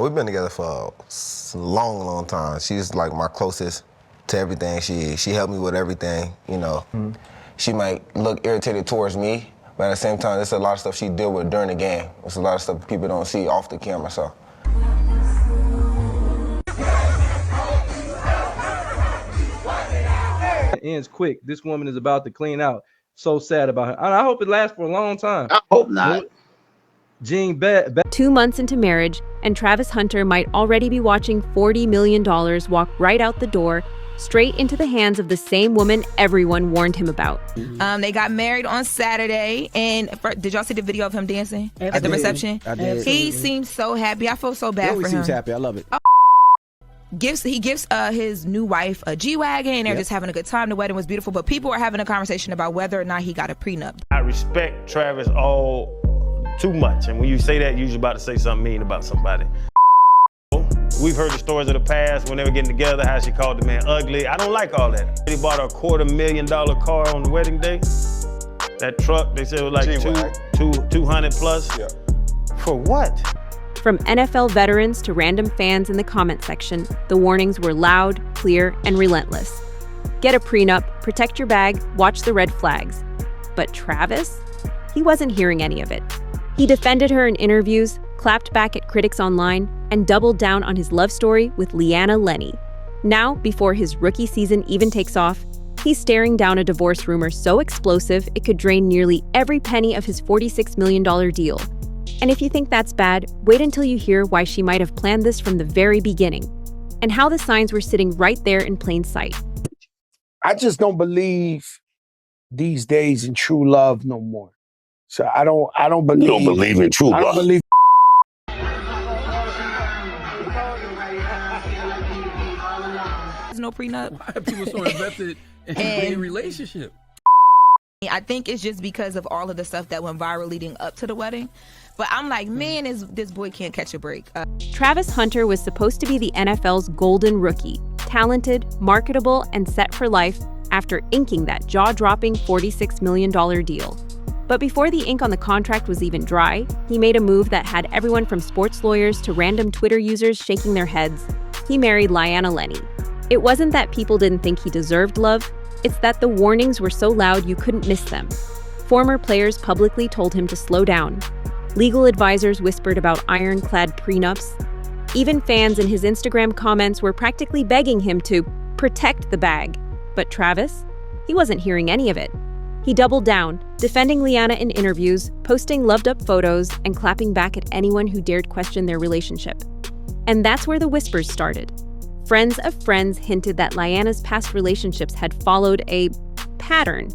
We've been together for a long, long time. She's like my closest to everything. She helped me with everything, you know. She might look irritated towards me, but at the same time, there's a lot of stuff she deal with during the game. There's a lot of stuff people don't see off the camera, so. It ends quick. This woman is about to clean out. So sad about her. I hope it lasts for a long time. I hope not. Jean 2 months into marriage, and Travis Hunter might already be watching $40 million walk right out the door, straight into the hands of the same woman everyone warned him about. They got married on Saturday, and did y'all see the video of him dancing at the reception? I did. He seems so happy. I feel so bad for him. He always seems happy. I love it. He gives his new wife a G-Wagon, and they're just having a good time. The wedding was beautiful, but people are having a conversation about whether or not he got a prenup. I respect Travis all too much, and when you say that, you're usually about to say something mean about somebody. We've heard the stories of the past when they were getting together, how she called the man ugly. I don't like all that. They bought a $250,000 car on the wedding day. That truck, they said it was like 200 plus. Yeah. For what? From NFL veterans to random fans in the comment section, the warnings were loud, clear, and relentless. Get a prenup, protect your bag, watch the red flags. But Travis? He wasn't hearing any of it. He defended her in interviews, clapped back at critics online, and doubled down on his love story with Leanna Lenee. Now, before his rookie season even takes off, he's staring down a divorce rumor so explosive it could drain nearly every penny of his $46 million deal. And if you think that's bad, wait until you hear why she might have planned this from the very beginning, and how the signs were sitting right there in plain sight. I just don't believe these days in true love no more. So I don't believe. You don't believe in true love. I don't believe. There's no prenup. Why are people so invested in a relationship? I think it's just because of all of the stuff that went viral leading up to the wedding. But I'm like, man, this boy can't catch a break. Travis Hunter was supposed to be the NFL's golden rookie, talented, marketable, and set for life after inking that jaw-dropping $46 million deal. But before the ink on the contract was even dry, he made a move that had everyone from sports lawyers to random Twitter users shaking their heads. He married Lyanna Lenny. It wasn't that people didn't think he deserved love, it's that the warnings were so loud you couldn't miss them. Former players publicly told him to slow down. Legal advisors whispered about ironclad prenups. Even fans in his Instagram comments were practically begging him to protect the bag. But Travis? He wasn't hearing any of it. He doubled down, defending Leanna in interviews, posting loved-up photos, and clapping back at anyone who dared question their relationship. And that's where the whispers started. Friends of friends hinted that Lyanna's past relationships had followed a pattern.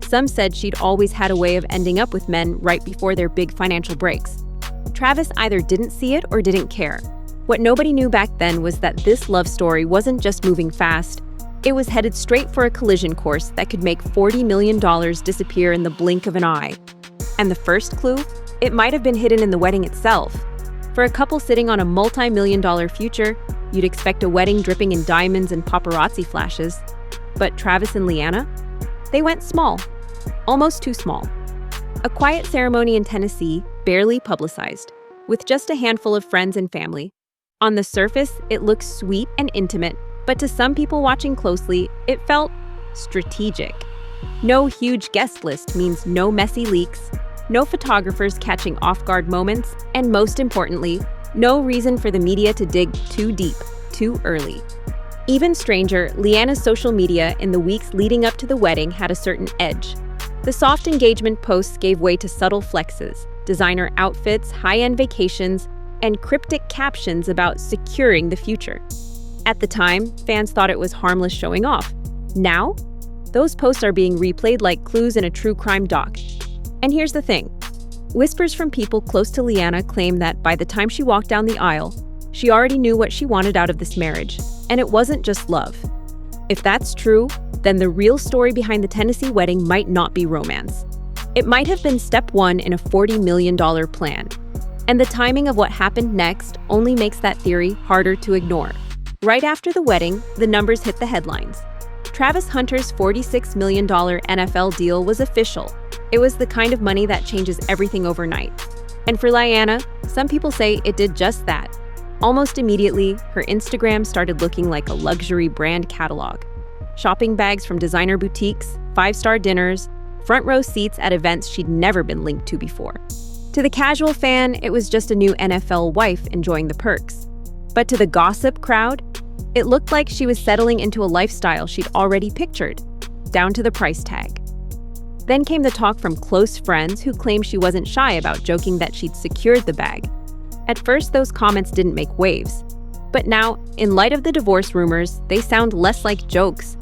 Some said she'd always had a way of ending up with men right before their big financial breaks. Travis either didn't see it or didn't care. What nobody knew back then was that this love story wasn't just moving fast, it was headed straight for a collision course that could make $40 million disappear in the blink of an eye. And the first clue? It might have been hidden in the wedding itself. For a couple sitting on a multi-million-dollar future, you'd expect a wedding dripping in diamonds and paparazzi flashes. But Travis and Leanna? They went small. Almost too small. A quiet ceremony in Tennessee, barely publicized, with just a handful of friends and family. On the surface, it looks sweet and intimate, but to some people watching closely, it felt strategic. No huge guest list means no messy leaks, no photographers catching off-guard moments, and most importantly, no reason for the media to dig too deep, too early. Even stranger, Leanna's social media in the weeks leading up to the wedding had a certain edge. The soft engagement posts gave way to subtle flexes, designer outfits, high-end vacations, and cryptic captions about securing the future. At the time, fans thought it was harmless showing off. Now, those posts are being replayed like clues in a true crime doc. And here's the thing. Whispers from people close to Leanna claim that by the time she walked down the aisle, she already knew what she wanted out of this marriage, and it wasn't just love. If that's true, then the real story behind the Tennessee wedding might not be romance. It might have been step one in a $40 million plan. And the timing of what happened next only makes that theory harder to ignore. Right after the wedding, the numbers hit the headlines. Travis Hunter's $46 million NFL deal was official. It was the kind of money that changes everything overnight. And for Lyanna, some people say it did just that. Almost immediately, her Instagram started looking like a luxury brand catalog. Shopping bags from designer boutiques, five-star dinners, front row seats at events she'd never been linked to before. To the casual fan, it was just a new NFL wife enjoying the perks. But to the gossip crowd, it looked like she was settling into a lifestyle she'd already pictured, down to the price tag. Then came the talk from close friends who claimed she wasn't shy about joking that she'd secured the bag. At first, those comments didn't make waves. But now, in light of the divorce rumors, they sound less like jokes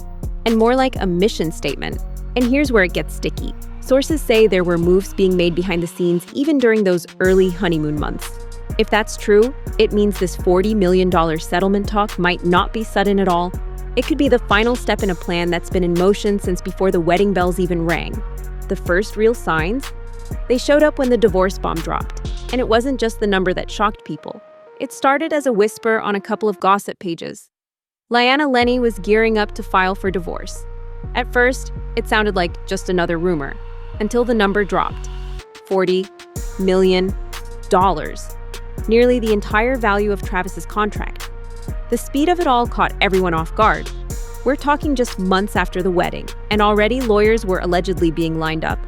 and more like a mission statement. And here's where it gets sticky. Sources say there were moves being made behind the scenes even during those early honeymoon months. If that's true, it means this $40 million settlement talk might not be sudden at all. It could be the final step in a plan that's been in motion since before the wedding bells even rang. The first real signs? They showed up when the divorce bomb dropped. And it wasn't just the number that shocked people. It started as a whisper on a couple of gossip pages. Lyanna Lenny was gearing up to file for divorce. At first, it sounded like just another rumor, until the number dropped. $40 million. Nearly the entire value of Travis's contract. The speed of it all caught everyone off guard. We're talking just months after the wedding, and already lawyers were allegedly being lined up.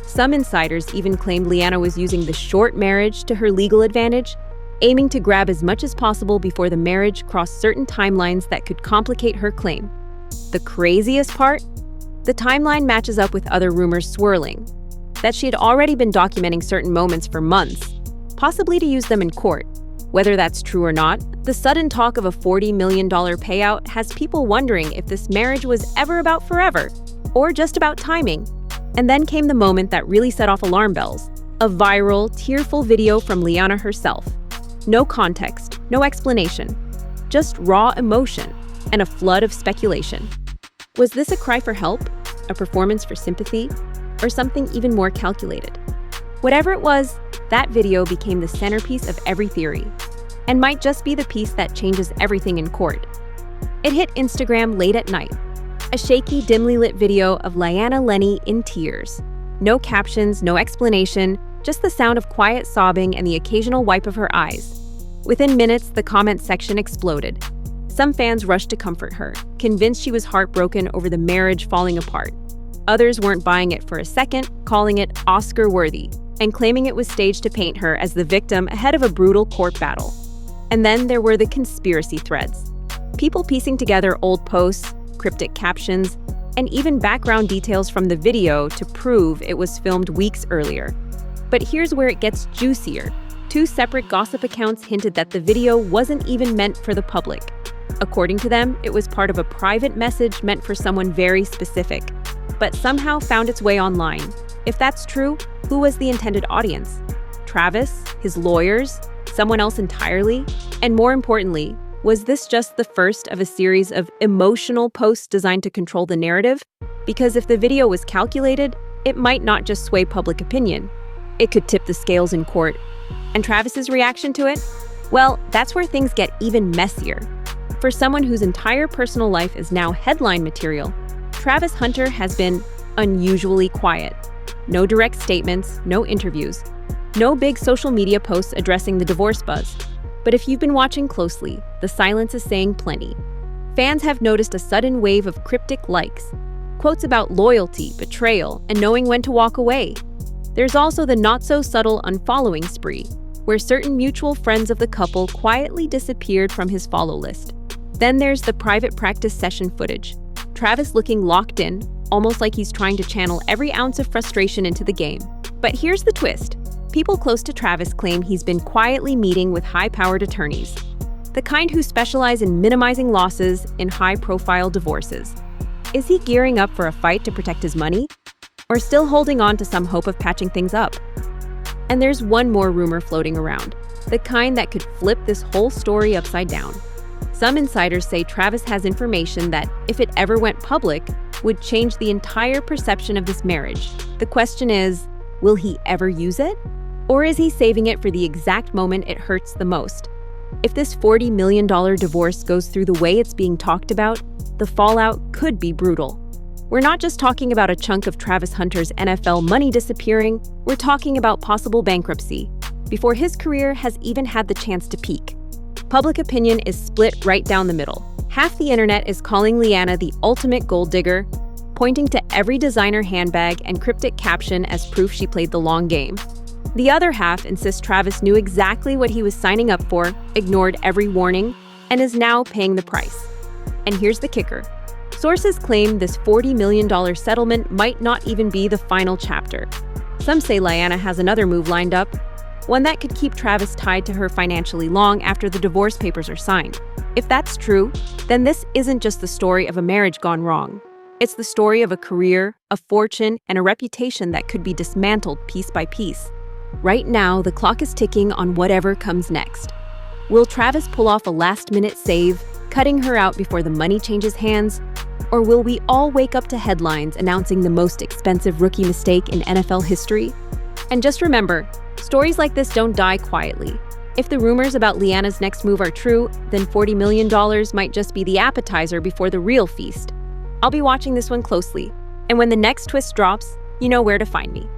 Some insiders even claimed Leanna was using the short marriage to her legal advantage, aiming to grab as much as possible before the marriage crossed certain timelines that could complicate her claim. The craziest part? The timeline matches up with other rumors swirling, that she had already been documenting certain moments for months, possibly to use them in court. Whether that's true or not, the sudden talk of a $40 million payout has people wondering if this marriage was ever about forever, or just about timing. And then came the moment that really set off alarm bells. A viral, tearful video from Leanna herself. No context, no explanation. Just raw emotion and a flood of speculation. Was this a cry for help, a performance for sympathy, or something even more calculated? Whatever it was, that video became the centerpiece of every theory, and might just be the piece that changes everything in court. It hit Instagram late at night. A shaky, dimly lit video of Lyanna Lenny in tears. No captions, no explanation, just the sound of quiet sobbing and the occasional wipe of her eyes. Within minutes, the comment section exploded. Some fans rushed to comfort her, convinced she was heartbroken over the marriage falling apart. Others weren't buying it for a second, calling it Oscar-worthy, and claiming it was staged to paint her as the victim ahead of a brutal court battle. And then there were the conspiracy threads. People piecing together old posts, cryptic captions, and even background details from the video to prove it was filmed weeks earlier. But here's where it gets juicier. Two separate gossip accounts hinted that the video wasn't even meant for the public. According to them, it was part of a private message meant for someone very specific, but somehow found its way online. If that's true, who was the intended audience? Travis? His lawyers? Someone else entirely? And more importantly, was this just the first of a series of emotional posts designed to control the narrative? Because if the video was calculated, it might not just sway public opinion. It could tip the scales in court. And Travis's reaction to it? Well, that's where things get even messier. For someone whose entire personal life is now headline material, Travis Hunter has been unusually quiet. No direct statements, no interviews, no big social media posts addressing the divorce buzz. But if you've been watching closely, the silence is saying plenty. Fans have noticed a sudden wave of cryptic likes, quotes about loyalty, betrayal, and knowing when to walk away. There's also the not-so-subtle unfollowing spree, where certain mutual friends of the couple quietly disappeared from his follow list. Then there's the private practice session footage. Travis looking locked in, almost like he's trying to channel every ounce of frustration into the game. But here's the twist. People close to Travis claim he's been quietly meeting with high-powered attorneys, the kind who specialize in minimizing losses in high-profile divorces. Is he gearing up for a fight to protect his money? Or still holding on to some hope of patching things up? And there's one more rumor floating around, the kind that could flip this whole story upside down. Some insiders say Travis has information that, if it ever went public, would change the entire perception of this marriage. The question is, will he ever use it? Or is he saving it for the exact moment it hurts the most? If this $40 million divorce goes through the way it's being talked about, the fallout could be brutal. We're not just talking about a chunk of Travis Hunter's NFL money disappearing, we're talking about possible bankruptcy, before his career has even had the chance to peak. Public opinion is split right down the middle. Half the internet is calling Leanna the ultimate gold digger, pointing to every designer handbag and cryptic caption as proof she played the long game. The other half insists Travis knew exactly what he was signing up for, ignored every warning, and is now paying the price. And here's the kicker. Sources claim this $40 million settlement might not even be the final chapter. Some say Lyanna has another move lined up, one that could keep Travis tied to her financially long after the divorce papers are signed. If that's true, then this isn't just the story of a marriage gone wrong. It's the story of a career, a fortune, and a reputation that could be dismantled piece by piece. Right now, the clock is ticking on whatever comes next. Will Travis pull off a last-minute save, cutting her out before the money changes hands? Or will we all wake up to headlines announcing the most expensive rookie mistake in NFL history? And just remember, stories like this don't die quietly. If the rumors about Leanna's next move are true, then $40 million might just be the appetizer before the real feast. I'll be watching this one closely, and when the next twist drops, you know where to find me.